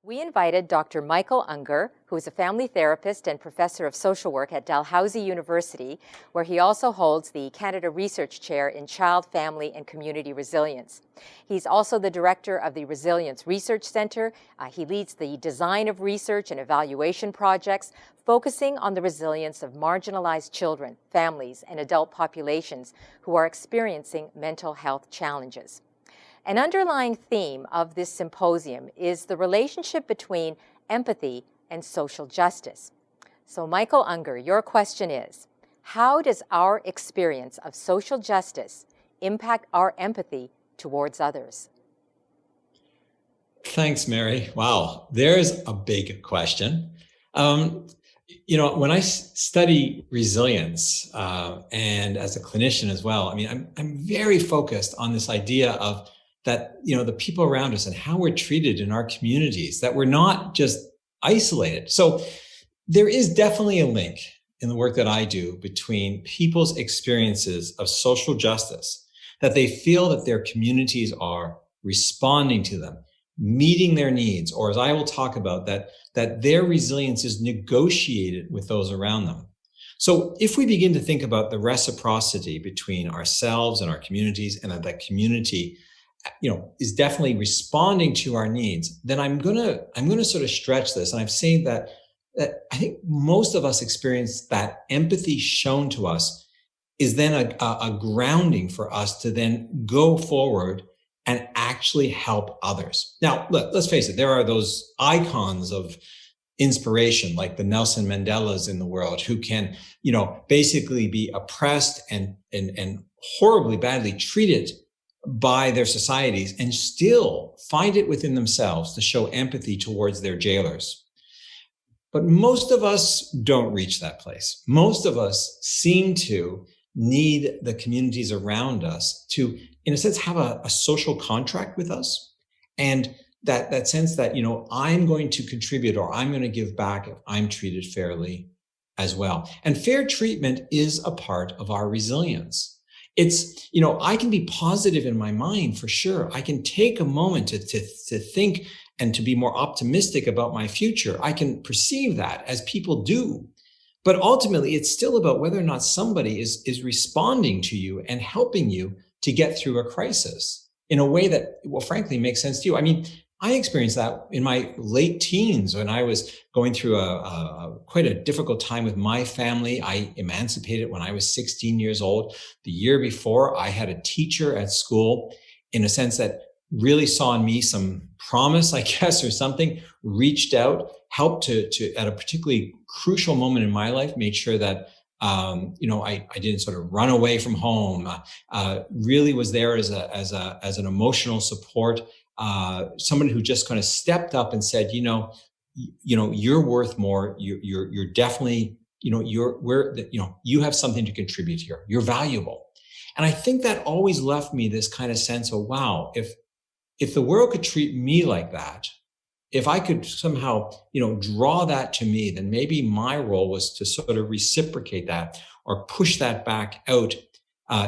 We invited Dr. Michael Unger, who is a family therapist and professor of social work at Dalhousie University, where he also holds the Canada Research Chair in Child, Family, and Community Resilience. He's also the director of the Resilience Research Centre. He leads the design of research and evaluation projects, focusing on the resilience of marginalized children, families, and adult populations who are experiencing mental health challenges. An underlying theme of this symposium is the relationship between empathy and social justice. So, Michael Unger, your question is, how does our experience of social justice impact our empathy towards others? Thanks, Mary. Wow, there's a big question. When I study resilience and as a clinician as well, I'm very focused on this idea of that, the people around us and how we're treated in our communities, that we're not just isolated. So there is definitely a link in the work that I do between people's experiences of social justice, that they feel that their communities are responding to them, meeting their needs, or as I will talk about, that their resilience is negotiated with those around them. So if we begin to think about the reciprocity between ourselves and our communities, and that community is definitely responding to our needs, then I'm gonna sort of stretch this. And I'm saying that I think most of us experience that empathy shown to us is then a grounding for us to then go forward and actually help others. Now, let's face it, there are those icons of inspiration like the Nelson Mandelas in the world who can, basically be oppressed and horribly badly treated by their societies and still find it within themselves to show empathy towards their jailers. But most of us don't reach that place. Most of us seem to need the communities around us to, in a sense, have a social contract with us. And that sense that, I'm going to contribute or I'm going to give back if I'm treated fairly as well. And fair treatment is a part of our resilience. It's, I can be positive in my mind for sure. I can take a moment to think and to be more optimistic about my future. I can perceive that as people do. But ultimately, it's still about whether or not somebody is responding to you and helping you to get through a crisis in a way that, well, frankly, makes sense to you. I experienced that in my late teens when I was going through quite a difficult time with my family. I emancipated when I was 16 years old. The year before, I had a teacher at school, in a sense that really saw in me some promise, I guess, or something, reached out, helped to at a particularly crucial moment in my life, made sure that I didn't sort of run away from home. Really was there as an emotional support. Someone who just kind of stepped up and said, you're worth more. You're definitely, you have something to contribute here. You're valuable. And I think that always left me this kind of sense of, wow, if the world could treat me like that, if I could somehow, draw that to me, then maybe my role was to sort of reciprocate that or push that back out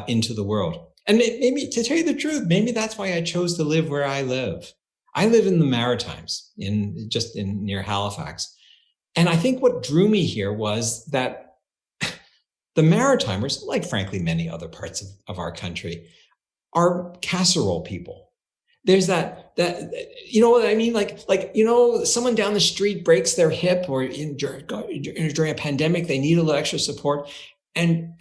into the world. And maybe, to tell you the truth, maybe that's why I chose to live where I live. I live in the Maritimes, near Halifax. And I think what drew me here was that the Maritimers, like frankly many other parts of our country, are casserole people. There's that you know what I mean? Like someone down the street breaks their hip or during a pandemic, they need a little extra support. And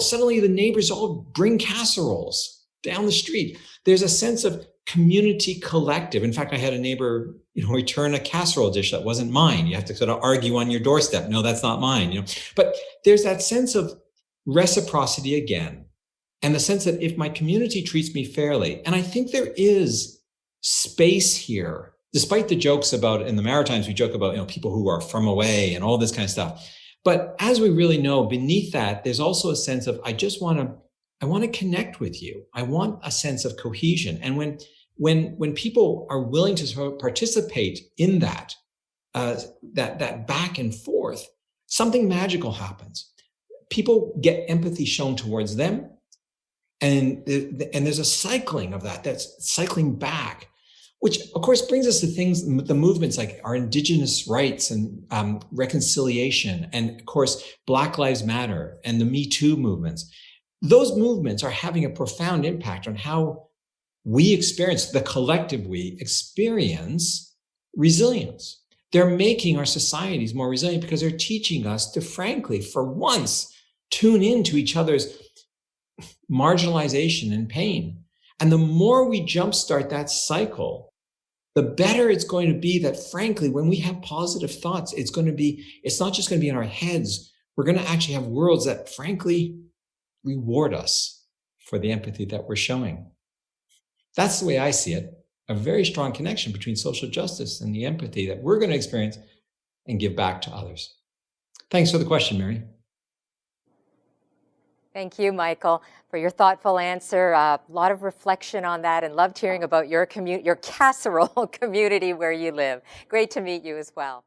suddenly the neighbors all bring casseroles down the street. There's a sense of community collective. In fact, I had a neighbor, return a casserole dish that wasn't mine. You have to sort of argue on your doorstep. No, that's not mine, But there's that sense of reciprocity again. And the sense that if my community treats me fairly, and I think there is space here, despite the jokes about, in the Maritimes, we joke about, people who are from away and all this kind of stuff. But as we really know, beneath that, there's also a sense of, I want to connect with you. I want a sense of cohesion. And when people are willing to sort of participate in that back and forth, something magical happens. People get empathy shown towards them. And there's a cycling of that. That's cycling back. which of course brings us to things, the movements like our indigenous rights and reconciliation, and of course, Black Lives Matter and the Me Too movements. Those movements are having a profound impact on how we experience, the collective we experience resilience. They're making our societies more resilient because they're teaching us to, frankly, for once, tune into each other's marginalization and pain. And the more we jumpstart that cycle, the better it's going to be that, frankly, when we have positive thoughts, it's not just going to be in our heads. We're going to actually have worlds that, frankly, reward us for the empathy that we're showing. That's the way I see it. A very strong connection between social justice and the empathy that we're going to experience and give back to others. Thanks for the question, Mary. Thank you, Michael, for your thoughtful answer. A lot of reflection on that, and loved hearing about your casserole community where you live. Great to meet you as well.